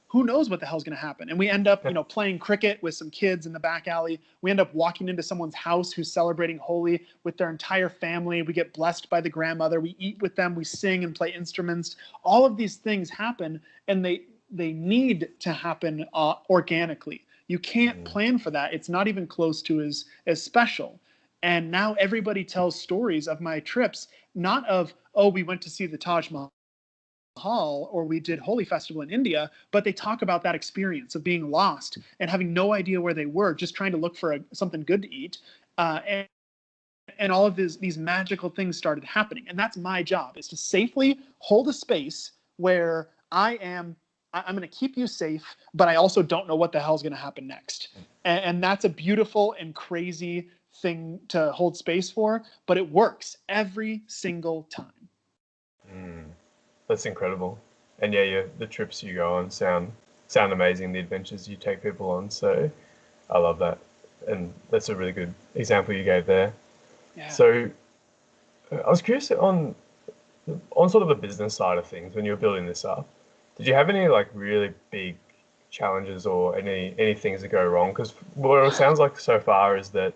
who knows what the hell's going to happen. And we end up, playing cricket with some kids in the back alley. We end up walking into someone's house who's celebrating Holi with their entire family. We get blessed by the grandmother. We eat with them. We sing and play instruments. All of these things happen, and they need to happen organically. You can't plan for that. It's not even close to as special. And now everybody tells stories of my trips, not of, oh, we went to see the Taj Mahal or we did Holi Festival in India, but they talk about that experience of being lost and having no idea where they were, just trying to look for something good to eat. And all of these magical things started happening. And that's my job, is to safely hold a space where I'm going to keep you safe, but I also don't know what the hell's going to happen next. And that's a beautiful and crazy thing to hold space for, but it works every single time. That's incredible. And yeah, the trips you go on sound amazing, the adventures you take people on. So I love that. And that's a really good example you gave there. Yeah. So I was curious on sort of the business side of things when you were building this up. Did you have any like really big challenges or any things that go wrong? Because what it sounds like so far is that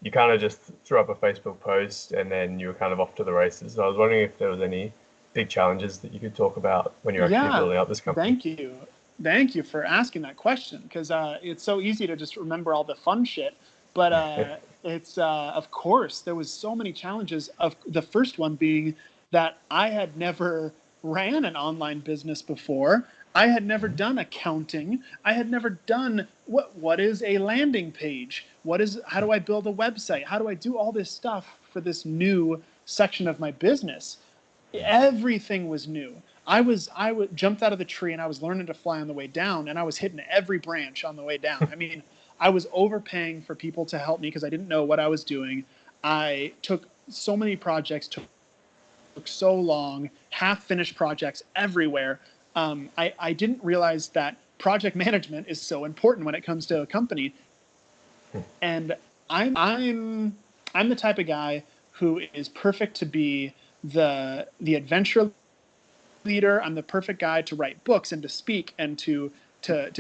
you kind of just threw up a Facebook post and then you were kind of off to the races. So I was wondering if there was any big challenges that you could talk about when you're actually Yeah, building up this company. thank you. Thank you for asking that question, because it's so easy to just remember all the fun shit. But it's, of course, there was so many challenges. Of the first one being that I had never ran an online business before. I had never done accounting. I had never done what is a landing page? How do I build a website? How do I do all this stuff for this new section of my business? Everything was new. I jumped out of the tree and I was learning to fly on the way down, and I was hitting every branch on the way down. I mean, I was overpaying for people to help me because I didn't know what I was doing. I took so many projects, took so long, half finished projects everywhere. I didn't realize that project management is so important when it comes to a company. And I'm the type of guy who is perfect to be the adventure leader. I'm the perfect guy to write books and to speak and to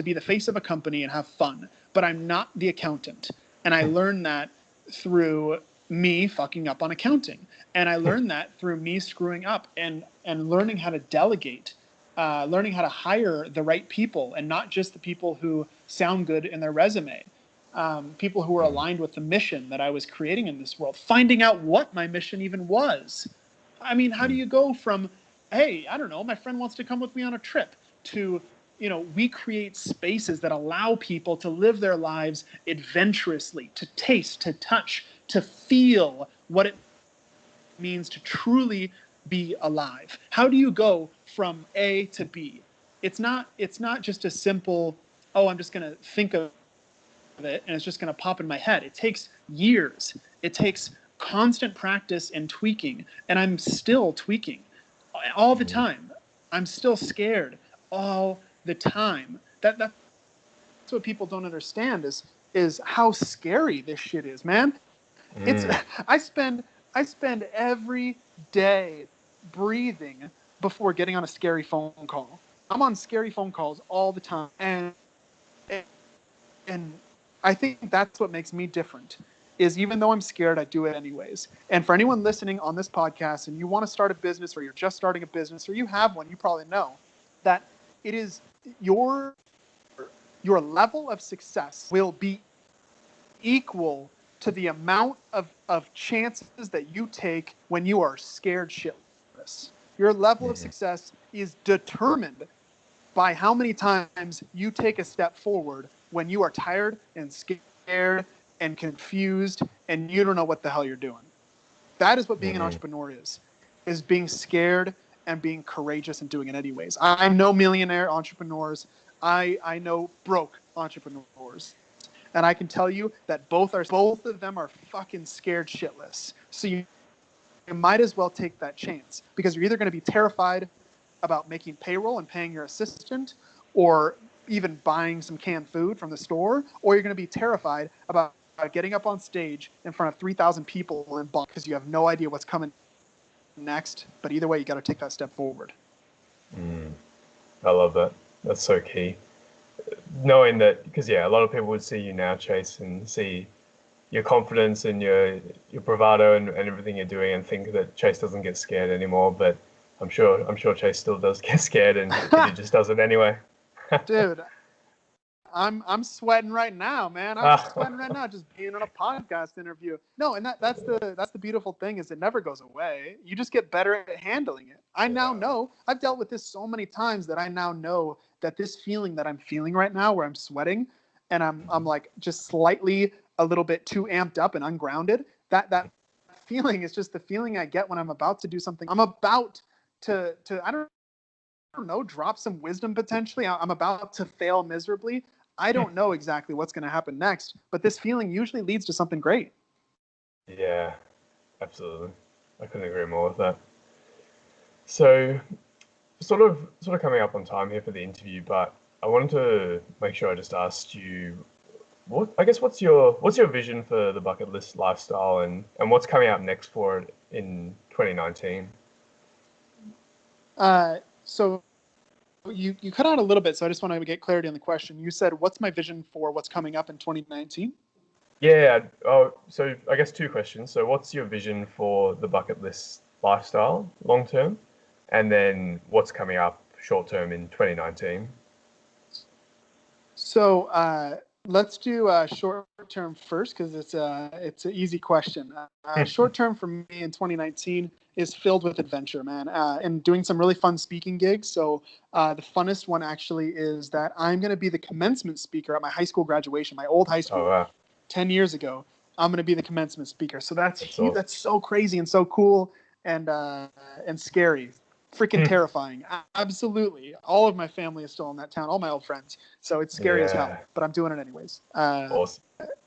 be the face of a company and have fun. But I'm not the accountant. And I learned that through me fucking up on accounting. And I learned that through me screwing up and learning how to delegate, learning how to hire the right people and not just the people who sound good in their resume. People who were aligned with the mission that I was creating in this world, finding out what my mission even was. I mean, how do you go from, hey, I don't know, my friend wants to come with me on a trip, to, we create spaces that allow people to live their lives adventurously, to taste, to touch, to feel what it means to truly be alive. How do you go from A to B? It's not just a simple, oh, I'm just going to think of it and it's just going to pop in my head. It takes years. It takes constant practice and tweaking, and I'm still tweaking all the time. I'm still scared all the time. That's what people don't understand is how scary this shit is, man. It's I spend every day breathing before getting on a scary phone call. I'm on scary phone calls all the time, and I think that's what makes me different. Is even though I'm scared, I do it anyways. And for anyone listening on this podcast, and you want to start a business, or you're just starting a business, or you have one, you probably know that it is your level of success will be equal to the amount of chances that you take when you are scared shitless. Your level of success is determined by how many times you take a step forward when you are tired and scared and confused and you don't know what the hell you're doing. That is what being an entrepreneur is being scared and being courageous and doing it anyways. I know millionaire entrepreneurs. I know broke entrepreneurs. And I can tell you that both of them are fucking scared shitless. So you might as well take that chance, because you're either going to be terrified about making payroll and paying your assistant, or even buying some canned food from the store, or you're going to be terrified about getting up on stage in front of 3,000 people in Boston because you have no idea what's coming next. But either way, you got to take that step forward. I love that. That's so key. Knowing that, because a lot of people would see you now, Chase, and see your confidence and your bravado and everything you're doing, and think that Chase doesn't get scared anymore. But I'm sure Chase still does get scared, and he just does it anyway. Dude, I'm sweating right now, man. I'm sweating right now just being on a podcast interview. No, and that's the beautiful thing, is it never goes away. You just get better at handling it. I now know, I've dealt with this so many times that I now know that this feeling that I'm feeling right now, where I'm sweating and I'm like just slightly a little bit too amped up and ungrounded, that feeling is just the feeling I get when I'm about to do something. I'm about to I don't know, drop some wisdom potentially. I'm about to fail miserably. I don't know exactly what's going to happen next, but this feeling usually leads to something great. Yeah, absolutely. I couldn't agree more with that. So, sort of coming up on time here for the interview, but I wanted to make sure I just asked you, what's your vision for the bucket list lifestyle, and what's coming up next for it in 2019? So you cut out a little bit, so I just want to get clarity on the question. You said, what's my vision for what's coming up in 2019? Yeah. Oh, so I guess two questions. So what's your vision for the bucket list lifestyle long term? And then what's coming up short term in 2019? So let's do short term first because it's an easy question. Short term for me in 2019 is filled with adventure, man, and doing some really fun speaking gigs. So the funnest one actually is that I'm going to be the commencement speaker at my high school graduation, my old high school, Oh, wow. 10 years ago. I'm going to be the commencement speaker. So that's huge. Awesome. That's so crazy and so cool and scary. Freaking terrifying. Absolutely. All of my family is still in that town, all my old friends. So it's scary as hell, but I'm doing it anyways. Awesome.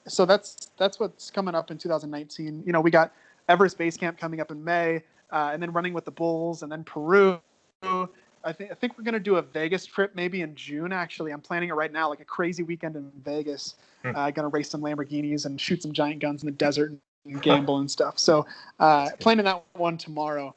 So that's what's coming up in 2019. You know, we got Everest Base Camp coming up in May, and then running with the Bulls, and then Peru. I think we're gonna do a Vegas trip maybe in June. Actually, I'm planning it right now, like a crazy weekend in Vegas. Gonna race some Lamborghinis and shoot some giant guns in the desert and gamble and stuff. So planning that one tomorrow.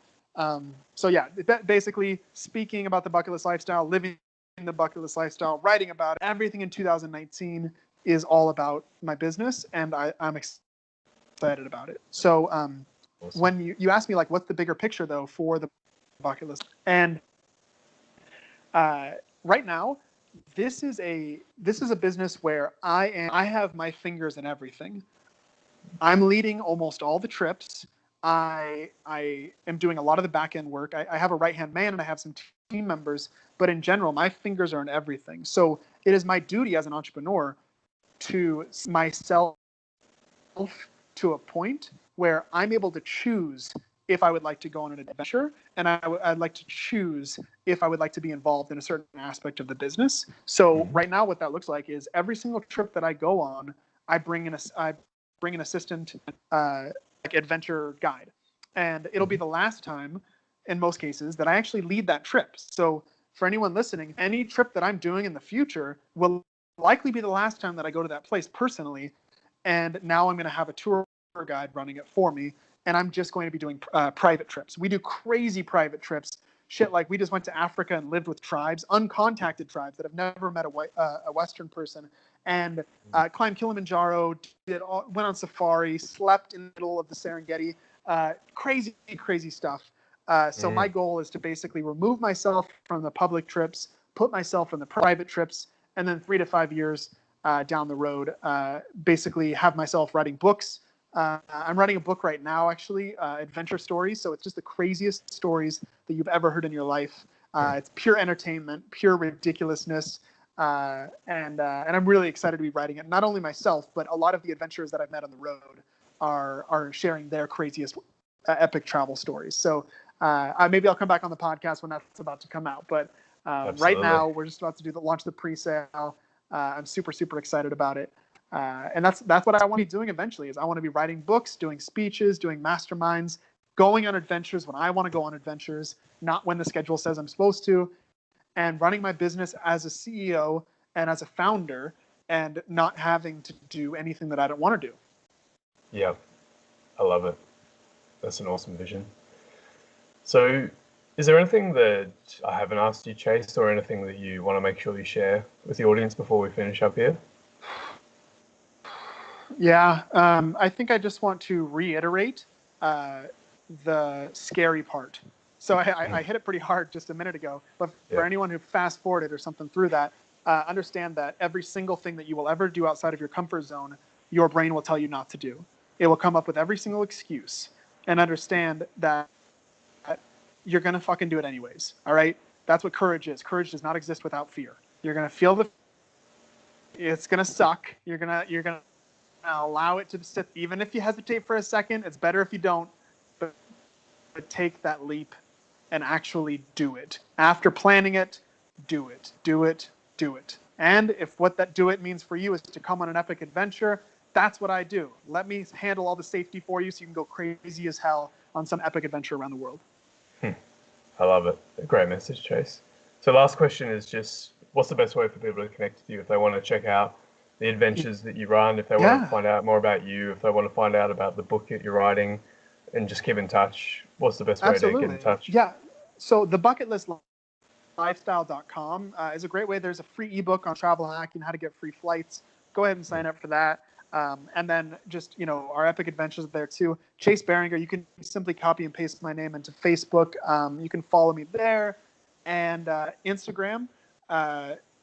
So yeah, basically speaking about the bucket list lifestyle, living the bucket list lifestyle, writing about it, everything in 2019 is all about my business, and I'm excited about it. So awesome. When you ask me like what's the bigger picture though for the bucket list, and right now this is a business where I have my fingers in everything. I'm leading almost all the trips. I am doing a lot of the back end work. I have a right hand man and I have some team members, but in general, my fingers are in everything. So it is my duty as an entrepreneur to myself to a point where I'm able to choose if I would like to go on an adventure, and I'd like to choose if I would like to be involved in a certain aspect of the business. So right now, what that looks like is every single trip that I go on, I bring an assistant, like adventure guide, and it'll be the last time, in most cases, that I actually lead that trip. So for anyone listening, any trip that I'm doing in the future will likely be the last time that I go to that place personally, and now I'm going to have a tour guide running it for me, and I'm just going to be doing private trips. We do crazy private trips, shit like we just went to Africa and lived with tribes, uncontacted tribes that have never met a Western person, and climbed Kilimanjaro, went on safari, slept in the middle of the Serengeti, crazy stuff. So my goal is to basically remove myself from the public trips, put myself in the private trips, and then 3 to 5 years down the road, basically have myself writing books. I'm writing a book right now, actually, adventure stories. So it's just the craziest stories that you've ever heard in your life. It's pure entertainment, pure ridiculousness. And I'm really excited to be writing it. Not only myself, but a lot of the adventurers that I've met on the road are sharing their craziest epic travel stories. So maybe I'll come back on the podcast when that's about to come out. But right now, we're just about to launch the pre-sale. I'm super excited about it. And that's what I want to be doing eventually. Is I want to be writing books, doing speeches, doing masterminds, going on adventures when I want to go on adventures, not when the schedule says I'm supposed to, and running my business as a CEO and as a founder, and not having to do anything that I don't want to do. Yeah, I love it. That's an awesome vision. So, is there anything that I haven't asked you, Chase, or anything that you want to make sure you share with the audience before we finish up here? Yeah, I think I just want to reiterate the scary part. So I hit it pretty hard just a minute ago, but for anyone who fast forwarded or something through that, understand that every single thing that you will ever do outside of your comfort zone, your brain will tell you not to do. It will come up with every single excuse, and understand that you're going to fucking do it anyways. All right? That's what courage is. Courage does not exist without fear. You're going to feel it's going to suck. You're going to allow it to sit. Even if you hesitate for a second, it's better if you don't, but take that leap and actually do it. After planning it, do it. And if what that do it means for you is to come on an epic adventure, that's what I do. Let me handle all the safety for you so you can go crazy as hell on some epic adventure around the world. I love it. A great message, Chase. So last question is just, what's the best way for people to connect with you if they want to check out the adventures that you run, if they want to find out more about you, if they want to find out about the book that you're writing, and just keep in touch? What's the best way to get in touch? Yeah. So the bucket list fulfilmentlifestyle.com is a great way. There's a free ebook on travel hacking, how to get free flights. Go ahead and sign up for that. And then just, our epic adventures there too. Chase Boehringer, you can simply copy and paste my name into Facebook. You can follow me there. And Instagram.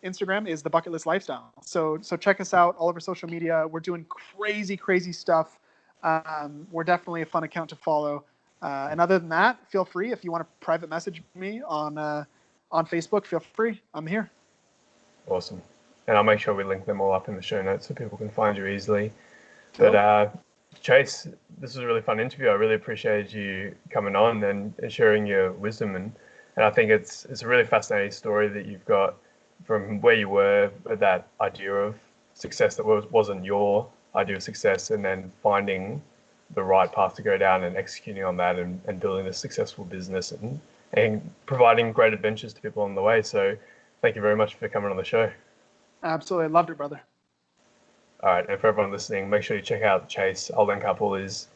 Instagram is the Bucket List Lifestyle. So check us out all over social media. We're doing crazy stuff. We're definitely a fun account to follow. And other than that, feel free if you want to private message me on Facebook. Feel free. I'm here. Awesome. And I'll make sure we link them all up in the show notes so people can find you easily. Cool. But Chase, this was a really fun interview. I really appreciated you coming on and sharing your wisdom. And I think it's a really fascinating story that you've got from where you were with that idea of success that wasn't your idea of success, and then finding the right path to go down and executing on that and building a successful business and providing great adventures to people on the way. So thank you very much for coming on the show. Absolutely. I loved it, brother. All right. And for everyone listening, make sure you check out Chase. I'll link up all his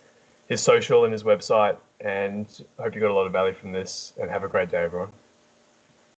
social and his website, and I hope you got a lot of value from this, and have a great day, everyone.